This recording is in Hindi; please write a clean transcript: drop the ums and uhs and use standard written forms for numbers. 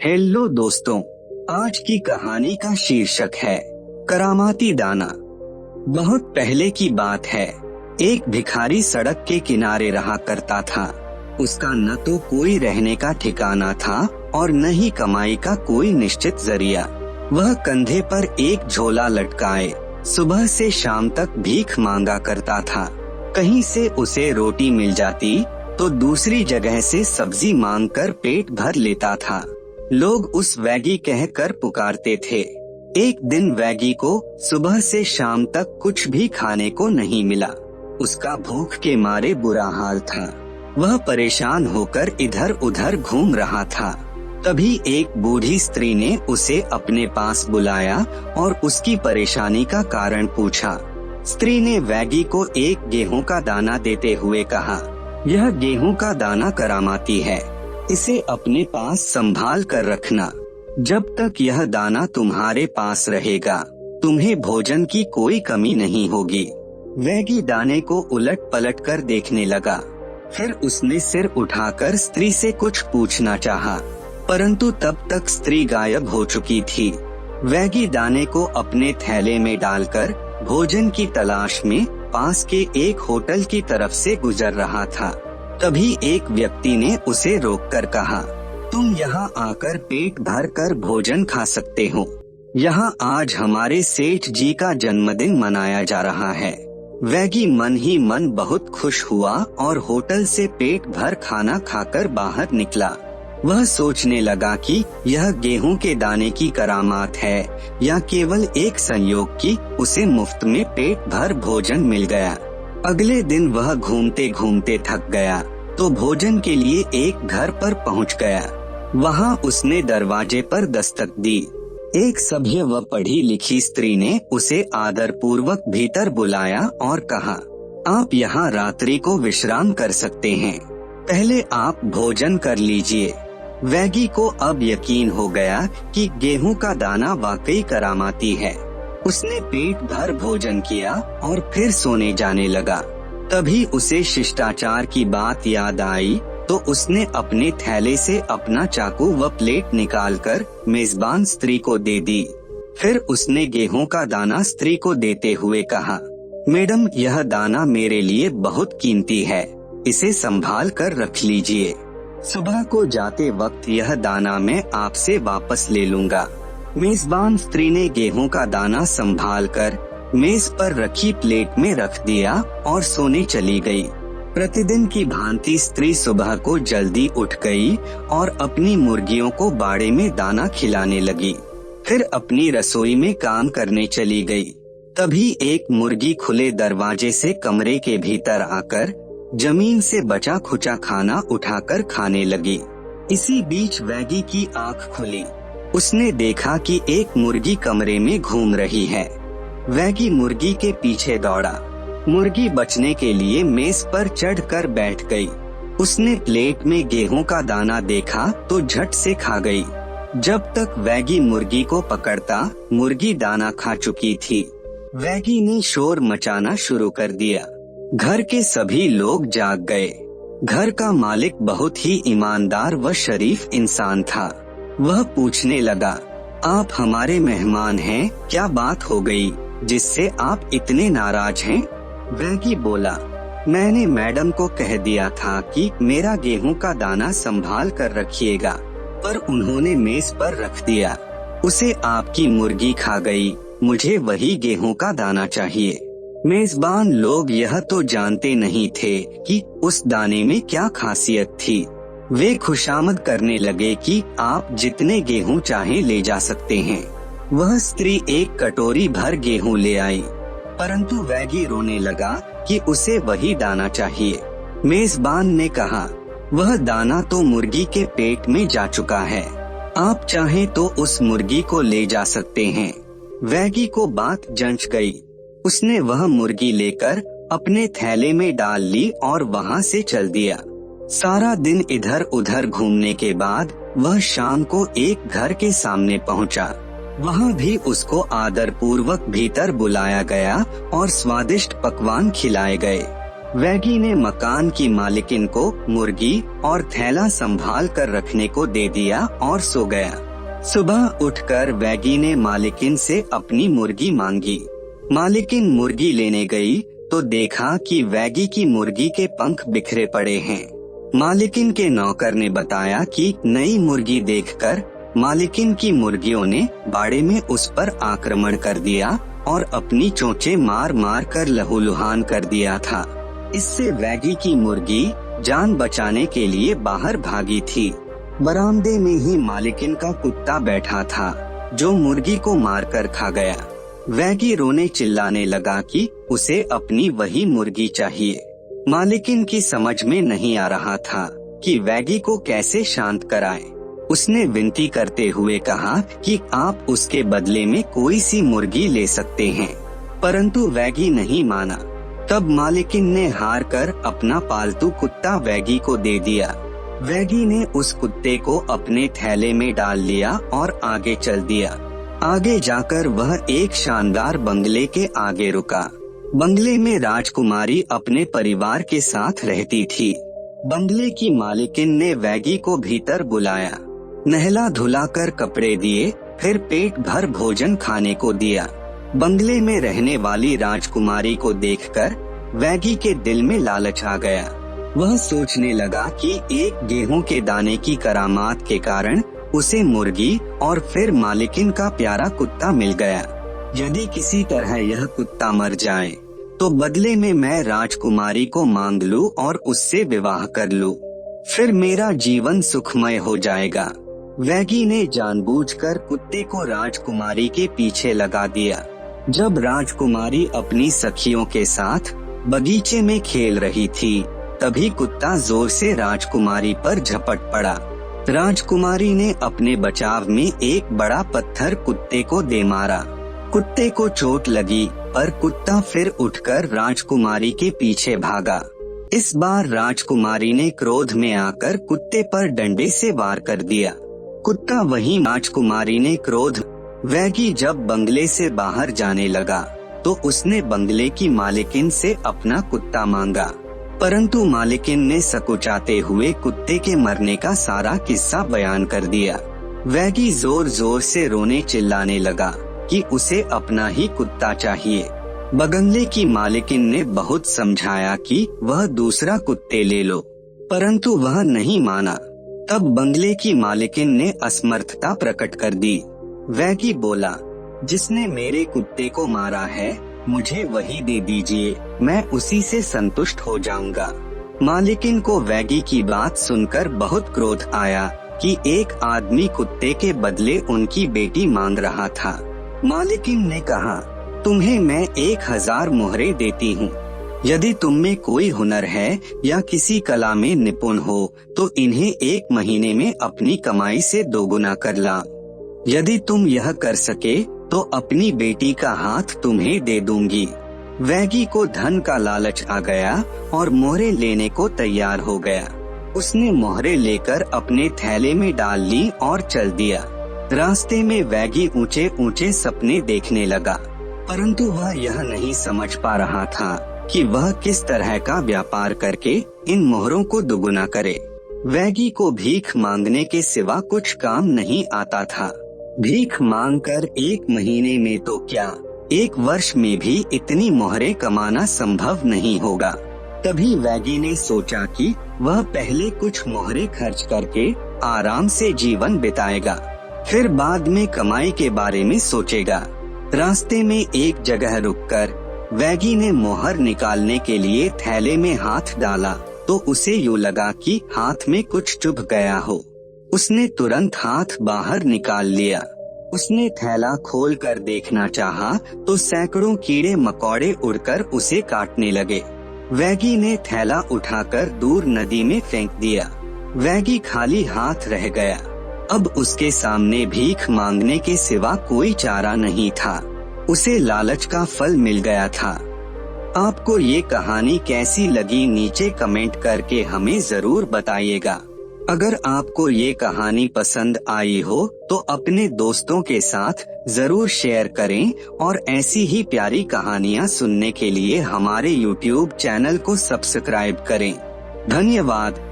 हेलो दोस्तों, आज की कहानी का शीर्षक है करामाती दाना। बहुत पहले की बात है। एक भिखारी सड़क के किनारे रहा करता था। उसका न तो कोई रहने का ठिकाना था और न ही कमाई का कोई निश्चित जरिया। वह कंधे पर एक झोला लटकाए सुबह से शाम तक भीख मांगा करता था। कहीं से उसे रोटी मिल जाती तो दूसरी जगह से सब्जी मांगकर पेट भर लेता था। लोग उस वैगी कहकर पुकारते थे। एक दिन वैगी को सुबह से शाम तक कुछ भी खाने को नहीं मिला। उसका भूख के मारे बुरा हाल था। वह परेशान होकर इधर उधर घूम रहा था। तभी एक बूढ़ी स्त्री ने उसे अपने पास बुलाया और उसकी परेशानी का कारण पूछा। स्त्री ने वैगी को एक गेहूं का दाना देते हुए कहा, यह गेहूं का दाना करामाती है, इसे अपने पास संभाल कर रखना। जब तक यह दाना तुम्हारे पास रहेगा तुम्हें भोजन की कोई कमी नहीं होगी। वैगी दाने को उलट पलट कर देखने लगा। फिर उसने सिर उठाकर स्त्री से कुछ पूछना चाहा, परंतु तब तक स्त्री गायब हो चुकी थी। वैगी दाने को अपने थैले में डालकर भोजन की तलाश में पास के एक होटल की तरफ से गुजर रहा था। तभी एक व्यक्ति ने उसे रोककर कहा, तुम यहाँ आकर पेट भर कर भोजन खा सकते हो। यहाँ आज हमारे सेठ जी का जन्मदिन मनाया जा रहा है। वैगी मन ही मन बहुत खुश हुआ और होटल से पेट भर खाना खाकर बाहर निकला। वह सोचने लगा कि यह गेहूं के दाने की करामात है या केवल एक संयोग की उसे मुफ्त में पेट भर भोजन मिल गया। अगले दिन वह घूमते घूमते थक गया तो भोजन के लिए एक घर पर पहुंच गया। वहां उसने दरवाजे पर दस्तक दी। एक सभ्य व पढ़ी लिखी स्त्री ने उसे आदर पूर्वक भीतर बुलाया और कहा, आप यहाँ रात्रि को विश्राम कर सकते हैं, पहले आप भोजन कर लीजिए। वैगी को अब यकीन हो गया कि गेहूं का दाना वाकई करामाती है। उसने पेट भर भोजन किया और फिर सोने जाने लगा। तभी उसे शिष्टाचार की बात याद आई तो उसने अपने थैले से अपना चाकू व प्लेट निकालकर मेजबान स्त्री को दे दी। फिर उसने गेहूं का दाना स्त्री को देते हुए कहा, मैडम, यह दाना मेरे लिए बहुत कीमती है, इसे संभाल कर रख लीजिए। सुबह को जाते वक्त यह दाना मैं आपसे वापस ले लूँगा। मेजबान स्त्री ने गेहूं का दाना संभालकर मेज पर रखी प्लेट में रख दिया और सोने चली गई। प्रतिदिन की भांति स्त्री सुबह को जल्दी उठ गई और अपनी मुर्गियों को बाड़े में दाना खिलाने लगी। फिर अपनी रसोई में काम करने चली गई। तभी एक मुर्गी खुले दरवाजे से कमरे के भीतर आकर जमीन से बचा खुचा खाना उठाकर खाने लगी। इसी बीच वैगी की आँख खुली। उसने देखा कि एक मुर्गी कमरे में घूम रही है। वैगी मुर्गी के पीछे दौड़ा। मुर्गी बचने के लिए मेज पर चढ़कर बैठ गई। उसने प्लेट में गेहूं का दाना देखा तो झट से खा गई। जब तक वैगी मुर्गी को पकड़ता मुर्गी दाना खा चुकी थी। वैगी ने शोर मचाना शुरू कर दिया। घर के सभी लोग जाग गए। घर का मालिक बहुत ही ईमानदार व शरीफ इंसान था। वह पूछने लगा, आप हमारे मेहमान हैं, क्या बात हो गई जिससे आप इतने नाराज हैं? वैगी बोला, मैंने मैडम को कह दिया था कि मेरा गेहूं का दाना संभाल कर रखिएगा, पर उन्होंने मेज पर रख दिया। उसे आपकी मुर्गी खा गई। मुझे वही गेहूं का दाना चाहिए। मेजबान लोग यह तो जानते नहीं थे कि उस दाने में क्या खासियत थी। वे खुशामद करने लगे कि आप जितने गेहूं चाहें ले जा सकते हैं। वह स्त्री एक कटोरी भर गेहूं ले आई, परंतु वैगी रोने लगा कि उसे वही दाना चाहिए। मेजबान ने कहा, वह दाना तो मुर्गी के पेट में जा चुका है, आप चाहें तो उस मुर्गी को ले जा सकते हैं। वैगी को बात जंच गई। उसने वह मुर्गी लेकर अपने थैले में डाल ली और वहाँ से चल दिया। सारा दिन इधर उधर घूमने के बाद वह शाम को एक घर के सामने पहुँचा। वहाँ भी उसको आदर पूर्वक भीतर बुलाया गया और स्वादिष्ट पकवान खिलाए गए। वैगी ने मकान की मालिकिन को मुर्गी और थैला संभाल कर रखने को दे दिया और सो गया। सुबह उठकर वैगी ने मालिकिन से अपनी मुर्गी मांगी। मालिकिन मुर्गी लेने गई तो देखा कि वैगी की मुर्गी के पंख बिखरे पड़े हैं। मालिकिन के नौकर ने बताया कि नई मुर्गी देखकर मालिकिन की मुर्गियों ने बाड़े में उस पर आक्रमण कर दिया और अपनी चोंचें मार मार कर लहूलुहान कर दिया था। इससे वैगी की मुर्गी जान बचाने के लिए बाहर भागी थी। बरामदे में ही मालिकिन का कुत्ता बैठा था जो मुर्गी को मारकर खा गया। वैगी रोने चिल्लाने लगा कि उसे अपनी वही मुर्गी चाहिए। मालिकिन की समझ में नहीं आ रहा था कि वैगी को कैसे शांत कराए। उसने विनती करते हुए कहा कि आप उसके बदले में कोई सी मुर्गी ले सकते हैं, परंतु वैगी नहीं माना। तब मालिकिन ने हार कर अपना पालतू कुत्ता वैगी को दे दिया। वैगी ने उस कुत्ते को अपने थैले में डाल लिया और आगे चल दिया। आगे जाकर वह एक शानदार बंगले के आगे रुका। बंगले में राजकुमारी अपने परिवार के साथ रहती थी। बंगले की मालिकिन ने वैगी को भीतर बुलाया, नहला धुलाकर कपड़े दिए, फिर पेट भर भोजन खाने को दिया। बंगले में रहने वाली राजकुमारी को देखकर वैगी के दिल में लालच आ गया। वह सोचने लगा कि एक गेहूं के दाने की करामात के कारण उसे मुर्गी और फिर मालिकिन का प्यारा कुत्ता मिल गया। यदि किसी तरह यह कुत्ता मर जाए तो बदले में मैं राजकुमारी को मांग लूं और उससे विवाह कर लूं, फिर मेरा जीवन सुखमय हो जाएगा। वैगी ने जानबूझकर कुत्ते को राजकुमारी के पीछे लगा दिया। जब राजकुमारी अपनी सखियों के साथ बगीचे में खेल रही थी, तभी कुत्ता जोर से राजकुमारी पर झपट पड़ा। राजकुमारी ने अपने बचाव में एक बड़ा पत्थर कुत्ते को दे मारा। कुत्ते को चोट लगी, पर कुत्ता फिर उठकर राजकुमारी के पीछे भागा। इस बार राजकुमारी ने क्रोध में आकर कुत्ते पर डंडे से वार कर दिया। कुत्ता वहीं राजकुमारी ने क्रोध। वैगी जब बंगले से बाहर जाने लगा तो उसने बंगले की मालिकिन से अपना कुत्ता मांगा, परंतु मालिकिन ने सकुचाते हुए कुत्ते के मरने का सारा किस्सा बयान कर दिया। वैगी जोर जोर से रोने चिल्लाने लगा कि उसे अपना ही कुत्ता चाहिए। बंगले की मालिकिन ने बहुत समझाया कि वह दूसरा कुत्ते ले लो, परंतु वह नहीं माना। तब बंगले की मालिकिन ने असमर्थता प्रकट कर दी। वैगी बोला, जिसने मेरे कुत्ते को मारा है मुझे वही दे दीजिए, मैं उसी से संतुष्ट हो जाऊंगा। मालिकिन को वैगी की बात सुनकर बहुत क्रोध आया कि एक आदमी कुत्ते के बदले उनकी बेटी मांग रहा था। मालिकिन ने कहा, तुम्हें मैं 1000 मोहरे देती हूँ। यदि तुम में कोई हुनर है या किसी कला में निपुण हो तो इन्हें 1 महीने में अपनी कमाई से 2 गुना कर ला। यदि तुम यह कर सके तो अपनी बेटी का हाथ तुम्हें दे दूंगी। वैगी को धन का लालच आ गया और मोहरे लेने को तैयार हो गया। उसने मोहरे लेकर अपने थैले में डाल ली और चल दिया। रास्ते में वैगी ऊंचे ऊंचे सपने देखने लगा, परंतु वह यह नहीं समझ पा रहा था कि वह किस तरह का व्यापार करके इन मोहरों को दुगुना करे। वैगी को भीख मांगने के सिवा कुछ काम नहीं आता था। भीख मांगकर 1 महीने में तो क्या 1 वर्ष में भी इतनी मोहरें कमाना संभव नहीं होगा। तभी वैगी ने सोचा कि वह पहले कुछ मोहरें खर्च करके आराम से जीवन बिताएगा, फिर बाद में कमाई के बारे में सोचेगा। रास्ते में एक जगह रुककर वैगी ने मोहर निकालने के लिए थैले में हाथ डाला तो उसे यूँ लगा कि हाथ में कुछ चुभ गया हो। उसने तुरंत हाथ बाहर निकाल लिया। उसने थैला खोलकर देखना चाहा तो सैकड़ों कीड़े मकोड़े उड़कर उसे काटने लगे। वैगी ने थैला उठाकर दूर नदी में फेंक दिया। वैगी खाली हाथ रह गया। अब उसके सामने भीख मांगने के सिवा कोई चारा नहीं था। उसे लालच का फल मिल गया था। आपको ये कहानी कैसी लगी नीचे कमेंट करके हमें जरूर बताइएगा। अगर आपको ये कहानी पसंद आई हो तो अपने दोस्तों के साथ जरूर शेयर करें और ऐसी ही प्यारी कहानियाँ सुनने के लिए हमारे YouTube चैनल को सब्सक्राइब करें। धन्यवाद।